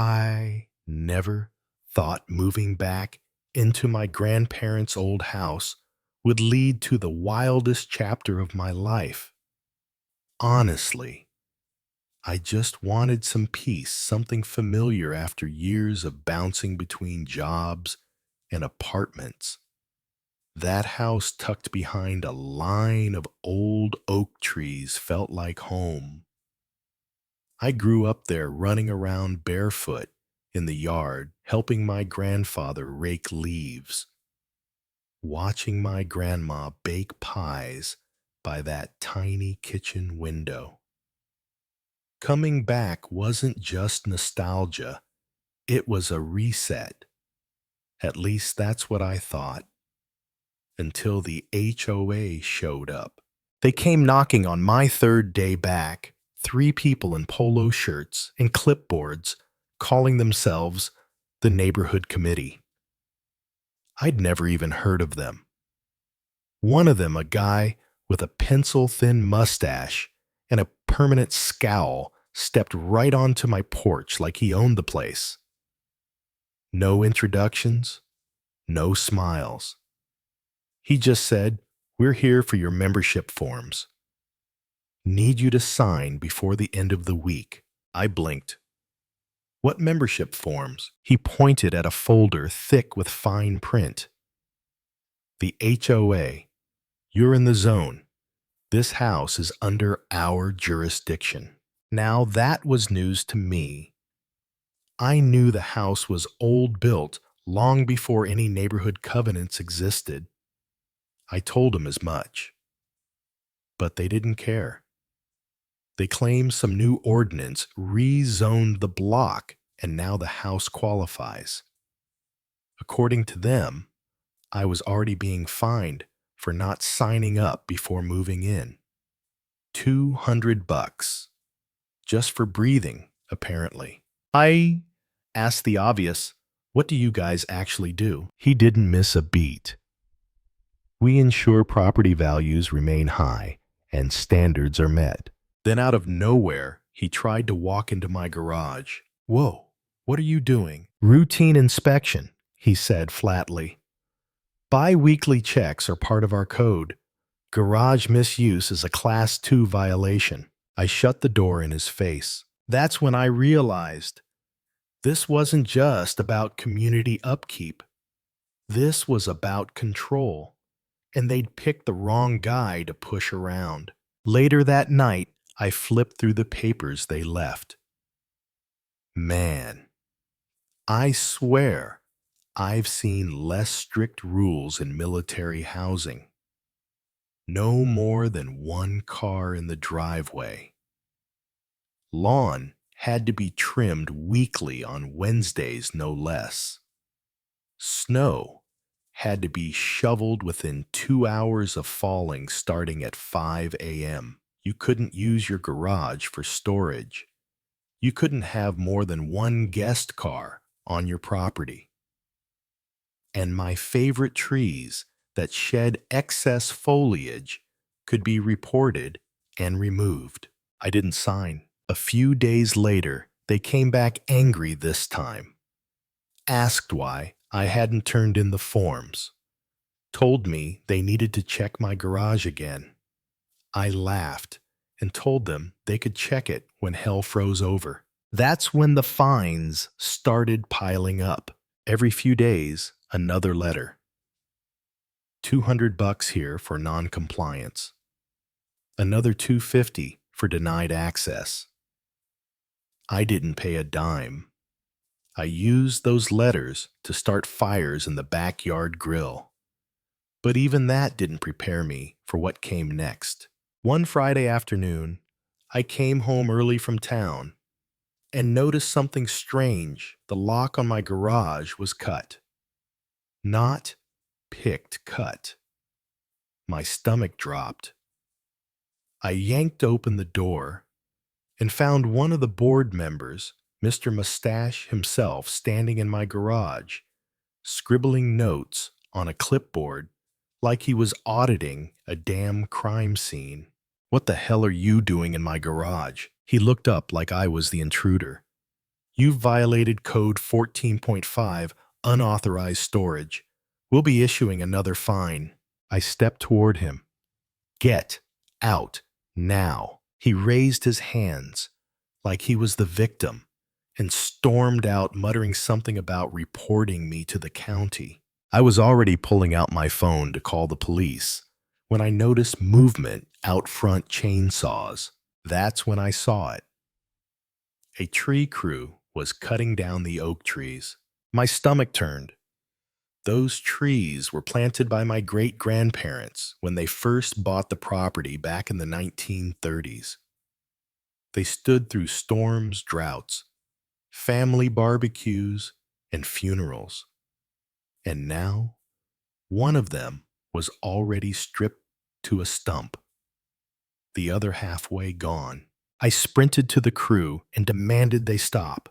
I never thought moving back into my grandparents' old house would lead to the wildest chapter of my life. Honestly, I just wanted some peace, something familiar after years of bouncing between jobs and apartments. That house tucked behind a line of old oak trees felt like home. I grew up there running around barefoot in the yard, helping my grandfather rake leaves, watching my grandma bake pies by that tiny kitchen window. Coming back wasn't just nostalgia, it was a reset. At least that's what I thought, until the HOA showed up. They came knocking on my third day back, 3 people in polo shirts and clipboards, calling themselves the neighborhood committee. I'd never even heard of them. One of them, a guy with a pencil-thin mustache and a permanent scowl, stepped right onto my porch like he owned the place. No introductions, no smiles. He just said, "We're here for your membership forms. Need you to sign before the end of the week." I blinked. "What membership forms?" He pointed at a folder thick with fine print. "The HOA. You're in the zone. This house is under our jurisdiction." Now that was news to me. I knew the house was old built long before any neighborhood covenants existed. I told them as much. But they didn't care. They claimed some new ordinance rezoned the block and now the house qualifies. According to them, I was already being fined for not signing up before moving in. $200. Just for breathing, apparently. I asked the obvious, "What do you guys actually do?" He didn't miss a beat. "We ensure property values remain high and standards are met." Then out of nowhere, he tried to walk into my garage. "Whoa, what are you doing?" "Routine inspection," he said flatly. "Bi-weekly checks are part of our code. Garage misuse is a Class 2 violation." I shut the door in his face. That's when I realized this wasn't just about community upkeep. This was about control, and they'd picked the wrong guy to push around. Later that night, I flipped through the papers they left. Man, I swear I've seen less strict rules in military housing. No more than 1 car in the driveway. Lawn had to be trimmed weekly on Wednesdays, no less. Snow had to be shoveled within 2 hours of falling starting at 5 a.m. You couldn't use your garage for storage. You couldn't have more than 1 guest car on your property. And my favorite trees that shed excess foliage could be reported and removed. I didn't sign. A few days later, they came back angry this time. Asked why I hadn't turned in the forms. Told me they needed to check my garage again. I laughed and told them they could check it when hell froze over. That's when the fines started piling up. Every few days, another letter. $200 here for non-compliance. Another $250 for denied access. I didn't pay a dime. I used those letters to start fires in the backyard grill. But even that didn't prepare me for what came next. One Friday afternoon, I came home early from town and noticed something strange. The lock on my garage was cut. Not picked cut. My stomach dropped. I yanked open the door and found one of the board members, Mr. Mustache himself, standing in my garage, scribbling notes on a clipboard like he was auditing a damn crime scene. "What the hell are you doing in my garage?" He looked up like I was the intruder. You've violated Code 14.5, unauthorized storage. We'll be issuing another fine. I stepped toward him. Get out now. He raised his hands like he was the victim and stormed out, muttering something about reporting me to the county. I was already pulling out my phone to call the police when I noticed movement out front, chainsaws. That's when I saw it. A tree crew was cutting down the oak trees. My stomach turned. Those trees were planted by my great-grandparents when they first bought the property back in the 1930s. They stood through storms, droughts, family barbecues, and funerals. And now, one of them was already stripped to a stump, the other halfway gone. I sprinted to the crew and demanded they stop.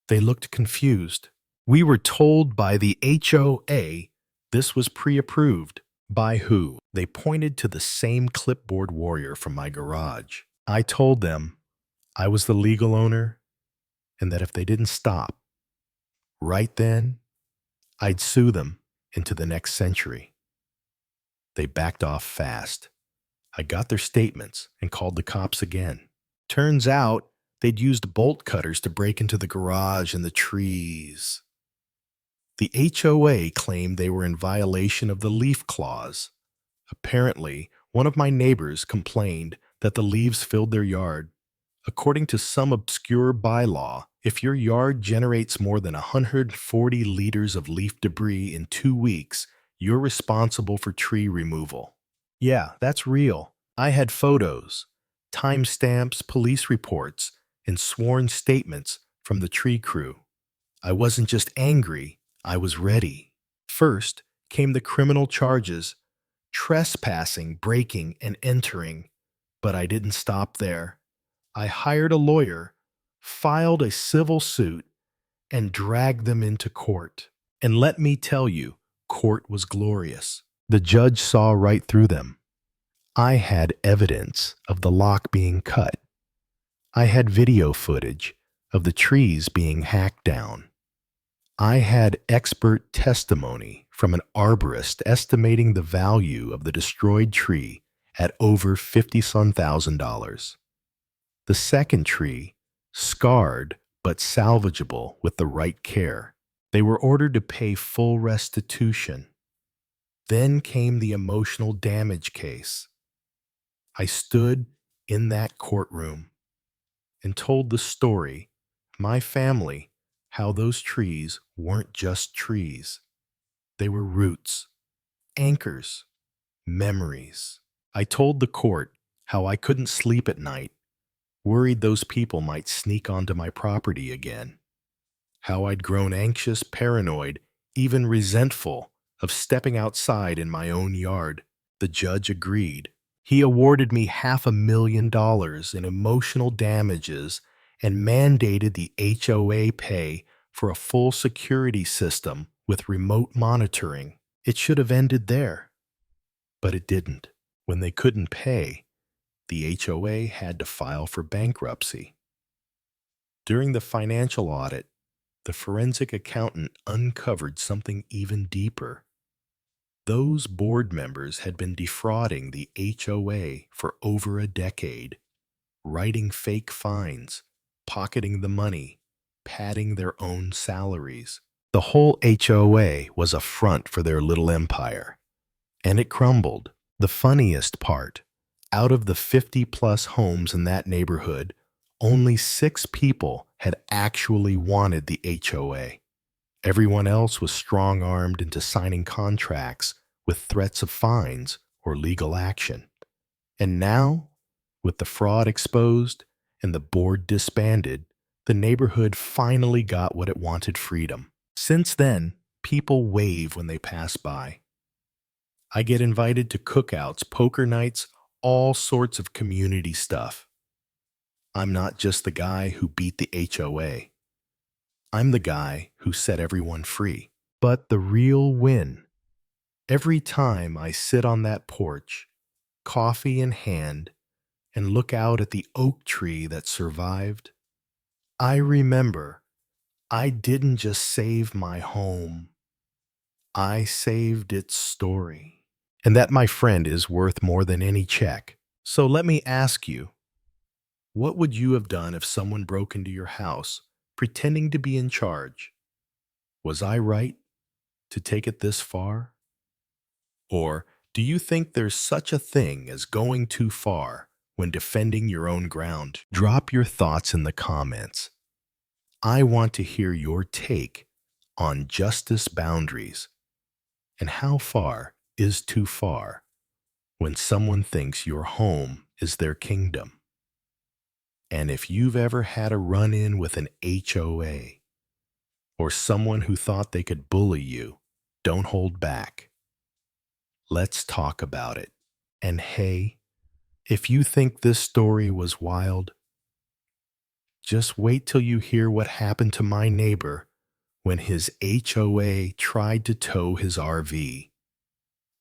They looked confused. We were told by the HOA this was pre-approved. By who? They pointed to the same clipboard warrior from my garage. I told them I was the legal owner and that if they didn't stop, right then, I'd sue them into the next century. They backed off fast. I got their statements and called the cops again. Turns out they'd used bolt cutters to break into the garage and the trees. The HOA claimed they were in violation of the leaf clause. Apparently, one of my neighbors complained that the leaves filled their yard. According to some obscure bylaw, if your yard generates more than 140 liters of leaf debris in 2 weeks, you're responsible for tree removal. Yeah, that's real. I had photos, timestamps, police reports, and sworn statements from the tree crew. I wasn't just angry, I was ready. First came the criminal charges, trespassing, breaking, and entering. But I didn't stop there. I hired a lawyer, filed a civil suit, and dragged them into court. And let me tell you, court was glorious. The judge saw right through them. I had evidence of the lock being cut. I had video footage of the trees being hacked down. I had expert testimony from an arborist estimating the value of the destroyed tree at over $50,000. The second tree, scarred but salvageable with the right care. They were ordered to pay full restitution. Then came the emotional damage case. I stood in that courtroom and told the story, my family, how those trees weren't just trees. They were roots, anchors, memories. I told the court how I couldn't sleep at night, worried those people might sneak onto my property again, how I'd grown anxious, paranoid, even resentful of stepping outside in my own yard. The judge agreed. He awarded me $500,000 in emotional damages and mandated the HOA pay for a full security system with remote monitoring. It should have ended there, but it didn't. When they couldn't pay, the HOA had to file for bankruptcy. During the financial audit, the forensic accountant uncovered something even deeper. Those board members had been defrauding the HOA for over a decade, writing fake fines, pocketing the money, padding their own salaries. The whole HOA was a front for their little empire, and it crumbled. The funniest part, out of the 50-plus homes in that neighborhood, only 6 people had actually wanted the HOA. Everyone else was strong-armed into signing contracts with threats of fines or legal action. And now, with the fraud exposed and the board disbanded, the neighborhood finally got what it wanted: freedom. Since then, people wave when they pass by. I get invited to cookouts, poker nights, all sorts of community stuff. I'm not just the guy who beat the HOA. I'm the guy who set everyone free. But the real win, every time I sit on that porch, coffee in hand, and look out at the oak tree that survived, I remember I didn't just save my home, I saved its story. And that, my friend, is worth more than any check. So let me ask you, what would you have done if someone broke into your house pretending to be in charge? Was I right to take it this far? Or do you think there's such a thing as going too far when defending your own ground? Drop your thoughts in the comments. I want to hear your take on justice boundaries and how far is too far when someone thinks your home is their kingdom. And if you've ever had a run-in with an HOA or someone who thought they could bully you, don't hold back. Let's talk about it. And hey, if you think this story was wild, just wait till you hear what happened to my neighbor when his HOA tried to tow his RV.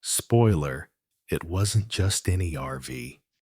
Spoiler, it wasn't just any RV.